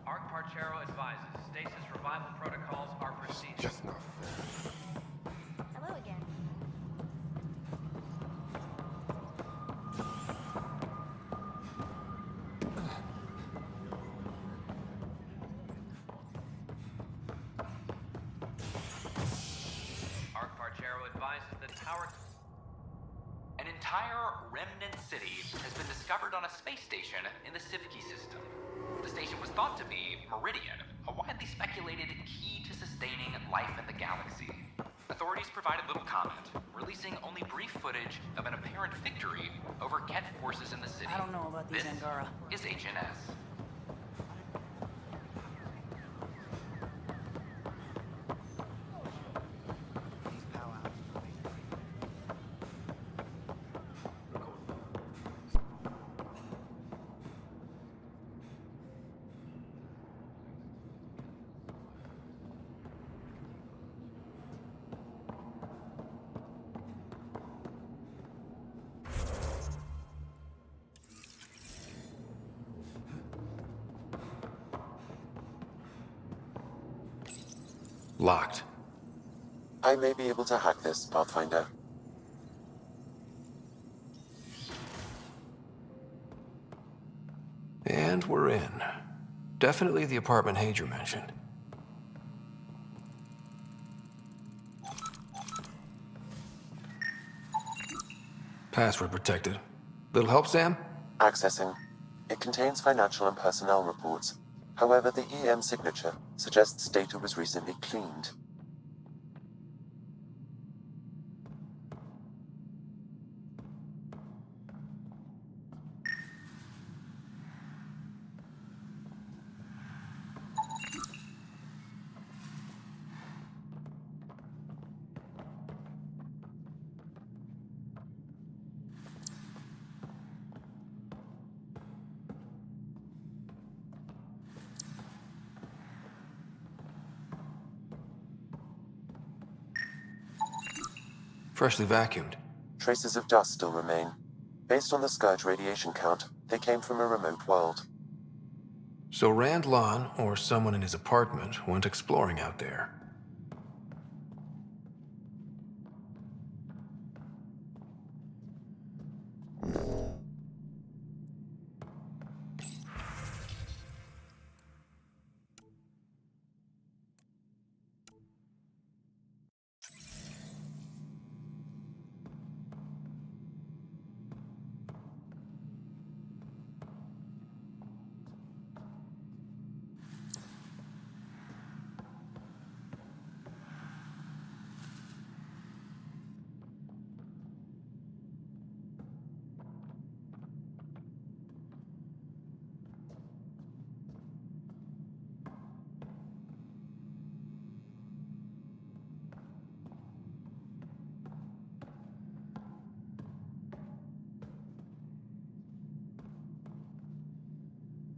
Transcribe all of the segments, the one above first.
Arc Parchero advises stasis revival protocols are proceeding. Just not fair. Hello again. Arc Parchero advises that power... An entire remnant city has been discovered on a space station in the Sivki system. The station was thought to be Meridian, a widely speculated key to sustaining life in the galaxy. Authorities provided little comment, releasing only brief footage of an apparent victory over Ket forces in the city. I don't know about these This Angara. is HNS. These powwows. Locked. I may be able to hack this, Pathfinder. And we're in. Definitely the apartment Hager mentioned. Password protected. Little help, Sam? Accessing. It contains financial and personnel reports. However, the EM signature suggests data was recently cleaned. Freshly vacuumed. Traces of dust still remain. Based on the Scourge radiation count, they came from a remote world. So Rand Lon, or someone in his apartment, went exploring out there.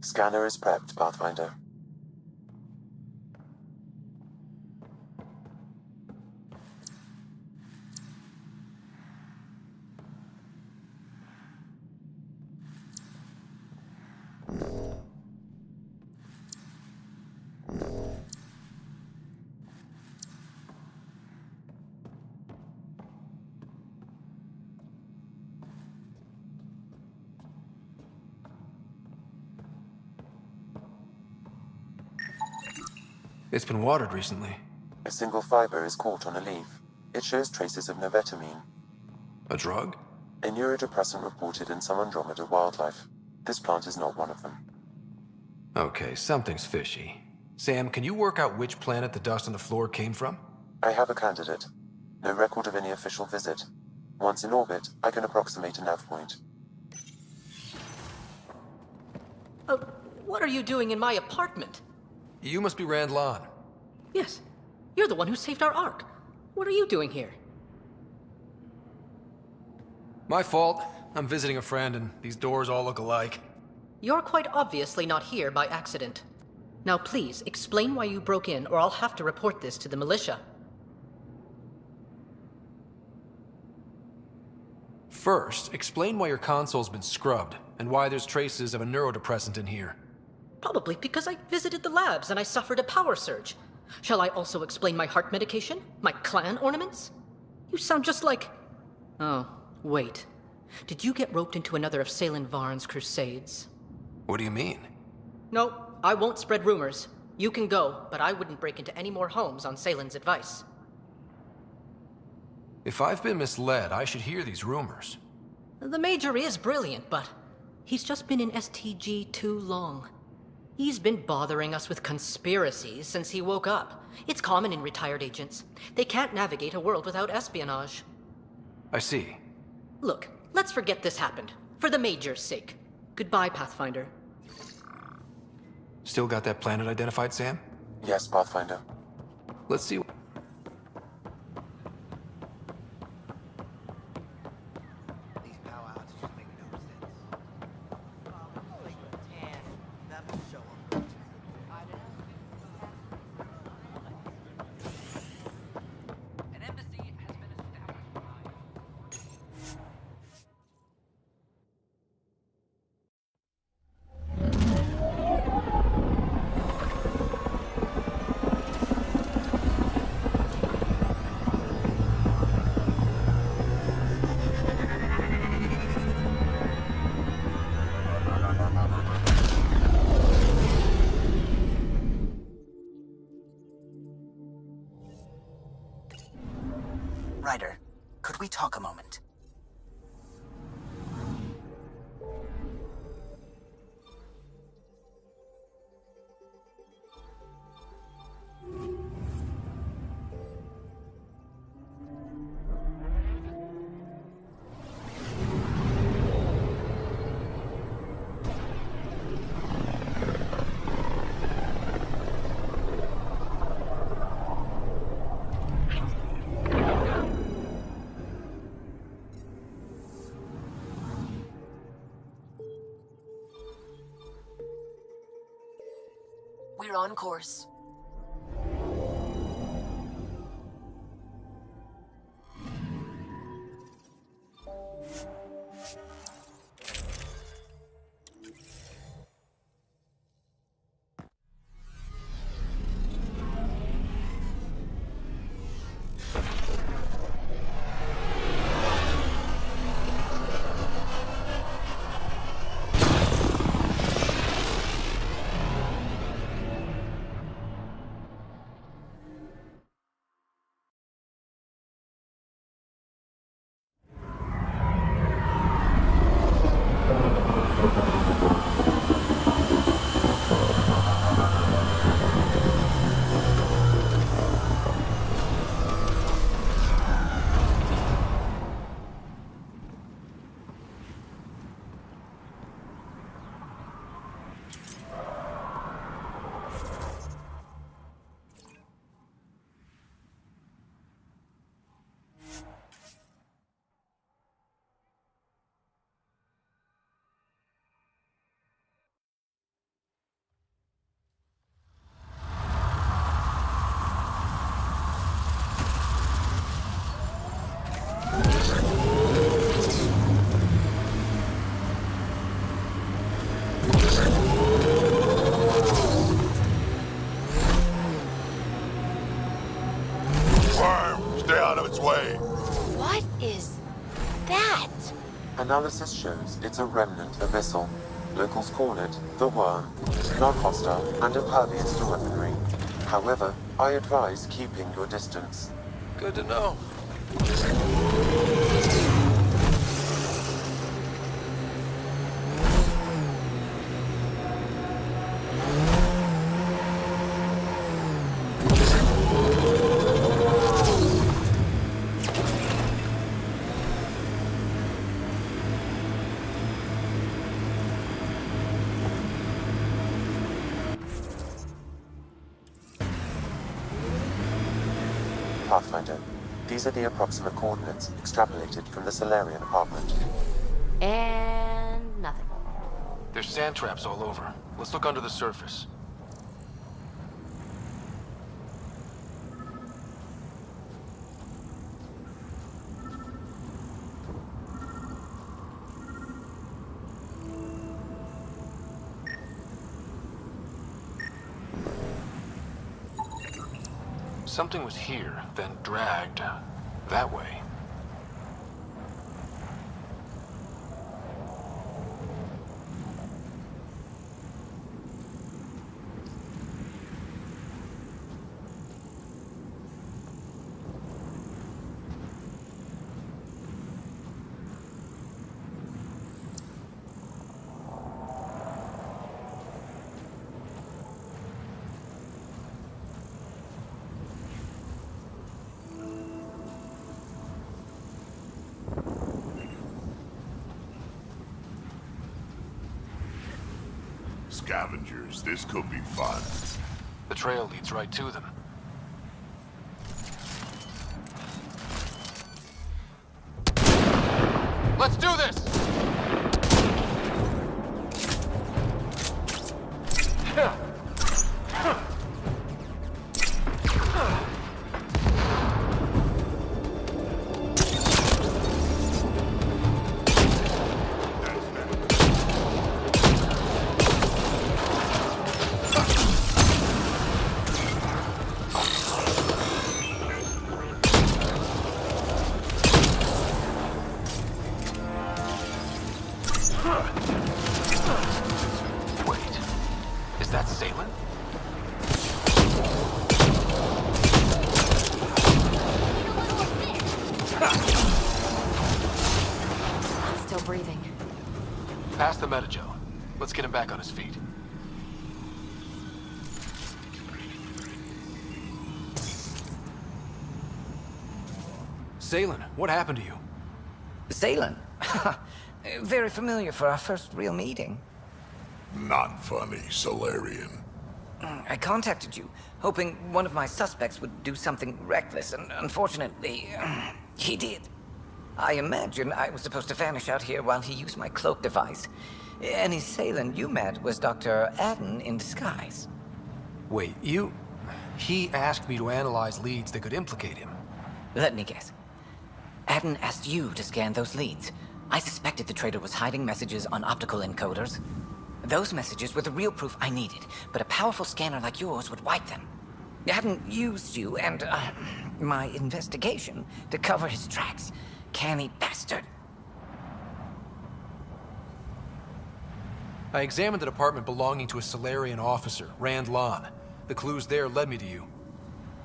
Scanner is prepped, Pathfinder. It's been watered recently. A single fiber is caught on a leaf. It shows traces of novetamine, A drug? a neurodepressant reported in some Andromeda wildlife. This plant is not one of them. Okay, something's fishy. Sam, can you work out which planet the dust on the floor came from? I have a candidate. No record of any official visit. Once in orbit, I can approximate a nav point. What are you doing in my apartment? You must be Rand Lon. Yes, you're the one who saved our Ark. What are you doing here? My fault. I'm visiting a friend and these doors all look alike. You're quite obviously not here by accident. Now please, explain why you broke in or I'll have to report this to the militia. First, explain why your console's been scrubbed and why there's traces of a neurodepressant in here. Probably because I visited the labs and I suffered a power surge. Shall I also explain my heart medication? My clan ornaments? You sound just like... Oh, wait. Did you get roped into another of Salen Varn's crusades? What do you mean? No, I won't spread rumors. You can go, but I wouldn't break into any more homes on Salen's advice. If I've been misled, I should hear these rumors. The Major is brilliant, but he's just been in STG too long. He's been bothering us with conspiracies since he woke up. It's common in retired agents. They can't navigate a world without espionage. I see. Look, let's forget this happened. For the Major's sake. Goodbye, Pathfinder. Still got that planet identified, Sam? Yes, Pathfinder. Let's see. These power outages make no sense. Like tan, that will show 'em. An embassy has been established by... Ryder, could we talk a moment? We're on course. Stay out of its way. What is that? Analysis shows it's a remnant abyssal. Locals call it the Worm. Non-hostile and impervious to weaponry. However, I advise keeping your distance. Good to know. Pathfinder, these are the approximate coordinates extrapolated from the Solarian apartment. And nothing. There's sand traps all over. Let's look under the surface. Something was here, then dragged that way. Scavengers, this could be fun. The trail leads right to them. Let's do this! Wait, is that Salen? I'm still breathing. Pass the Metagel. Let's get him back on his feet. Salen, what happened to you? Salen? Very familiar for our first real meeting. Not funny, Solarian. I contacted you, hoping one of my suspects would do something reckless, and unfortunately, he did. I imagine I was supposed to vanish out here while he used my cloak device. Any Salen you met was Dr. Aden in disguise. Wait, you... He asked me to analyze leads that could implicate him. Let me guess. Aden asked you to scan those leads. I suspected the traitor was hiding messages on optical encoders. Those messages were the real proof I needed, but a powerful scanner like yours would wipe them. Aden used you and, my investigation to cover his tracks. Canny bastard. I examined an apartment belonging to a Solarian officer, Rand Lon. The clues there led me to you.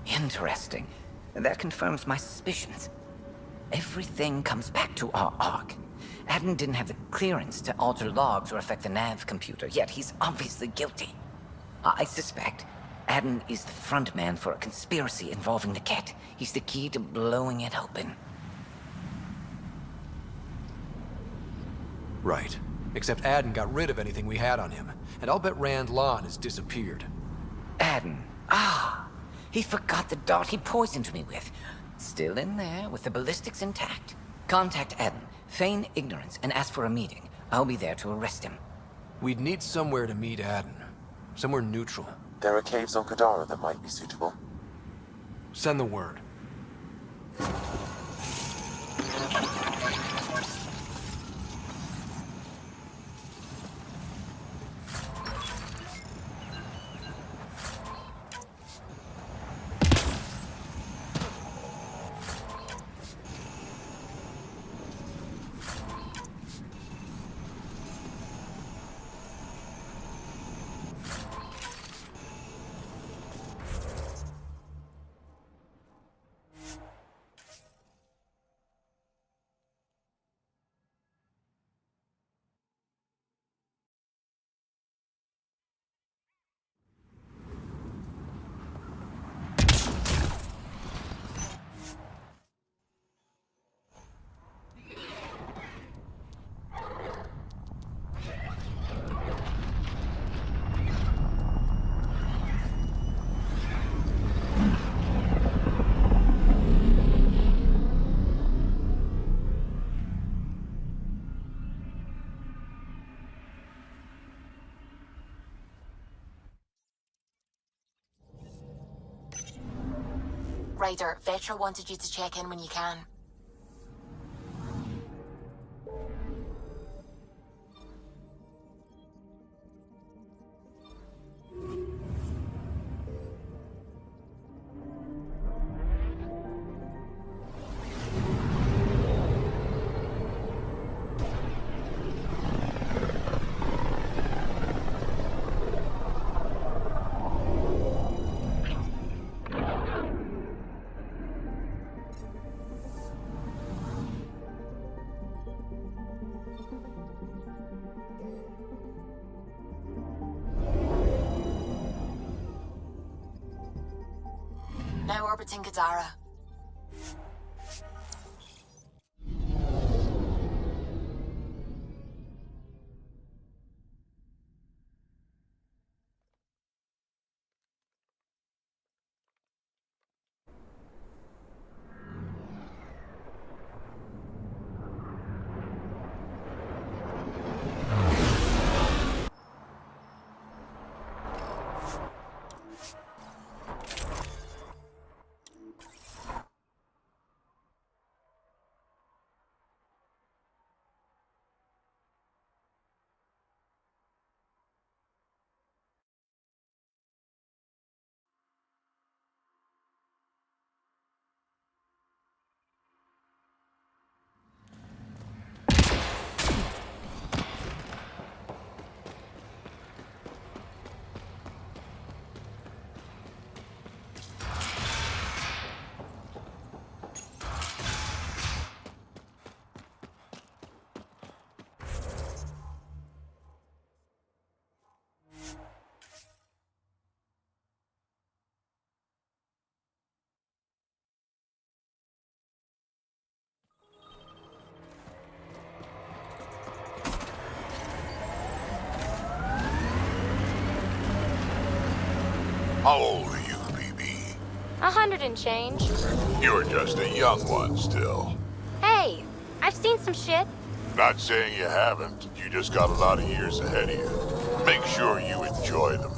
Interesting. That confirms my suspicions. Everything comes back to our ARC. Aden didn't have the clearance to alter logs or affect the nav computer, yet he's obviously guilty. I suspect Aden is the front man for a conspiracy involving the Ket. He's the key to blowing it open. Right. Except Aden got rid of anything we had on him, and I'll bet Rand Lon has disappeared. Aden. Ah, he forgot the dart he poisoned me with. Still in there with the ballistics intact. Contact Aden, feign ignorance, and ask for a meeting. I'll be there to arrest him. We'd need somewhere to meet Aden. Somewhere neutral. There are caves on Kadara that might be suitable. Send the word. Ryder, Vetra wanted you to check in when you can. orbiting Gadara. How old are you, BB? 100 and change. You're just a young one still. Hey, I've seen some shit. Not saying you haven't. You just got a lot of years ahead of you. Make sure you enjoy them.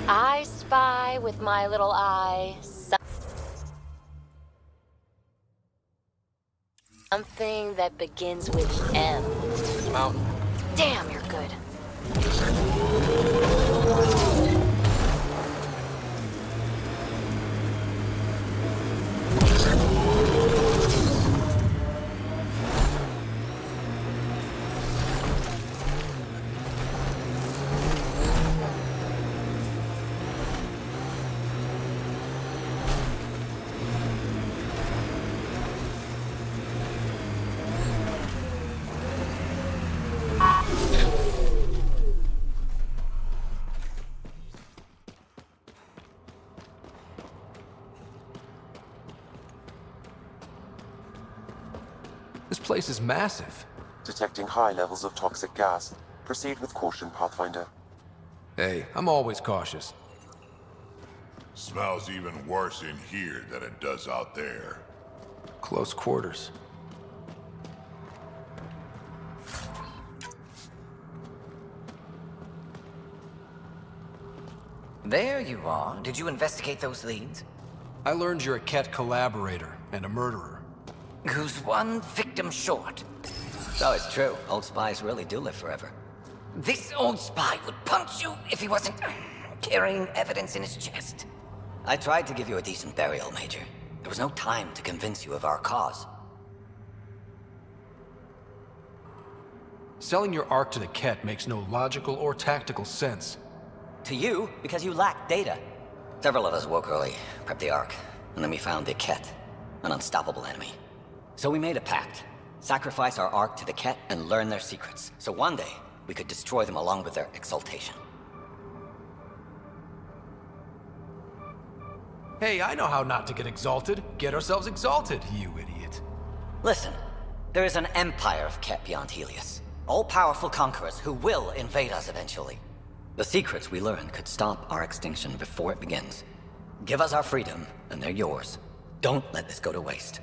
I spy with my little eye something that begins with M. Mountain. Damn, you're good. This place is massive. Detecting high levels of toxic gas. Proceed with caution, Pathfinder. Hey, I'm always cautious. Smells even worse in here than it does out there. Close quarters. There you are. Did you investigate those leads? I learned you're a Ket collaborator and a murderer. Who's one victim short. So it's true. Old spies really do live forever. This old spy would punch you if he wasn't carrying evidence in his chest. I tried to give you a decent burial, Major. There was no time to convince you of our cause. Selling your Ark to the Ket makes no logical or tactical sense. To you, because you lack data. Several of us woke early, prepped the Ark, and then we found the Ket, an unstoppable enemy. So we made a pact. Sacrifice our Ark to the Ket and learn their secrets. So one day, we could destroy them along with their exaltation. Hey, I know how not to get exalted. Get ourselves exalted, you idiot. Listen, there is an empire of Ket beyond Helios. All-powerful conquerors who will invade us eventually. The secrets we learn could stop our extinction before it begins. Give us our freedom, and they're yours. Don't let this go to waste.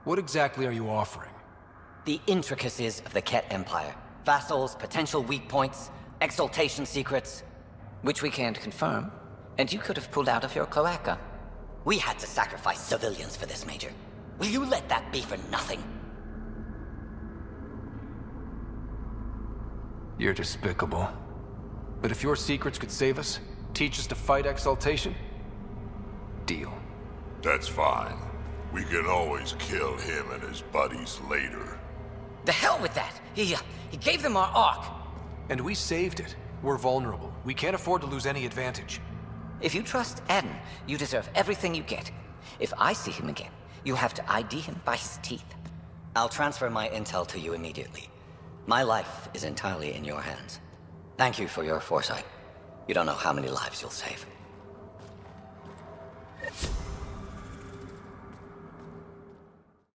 What exactly are you offering? The intricacies of the Ket Empire. Vassals, potential weak points, exaltation secrets. Which we can't confirm. And you could have pulled out of your cloaca. We had to sacrifice civilians for this, Major. Will you let that be for nothing? You're despicable. But if your secrets could save us, teach us to fight exaltation, deal. That's fine. We can always kill him and his buddies later. The hell with that! He gave them our Ark. And we saved it. We're vulnerable. We can't afford to lose any advantage. If you trust Aden, you deserve everything you get. If I see him again, you have to ID him by his teeth. I'll transfer my intel to you immediately. My life is entirely in your hands. Thank you for your foresight. You don't know how many lives you'll save.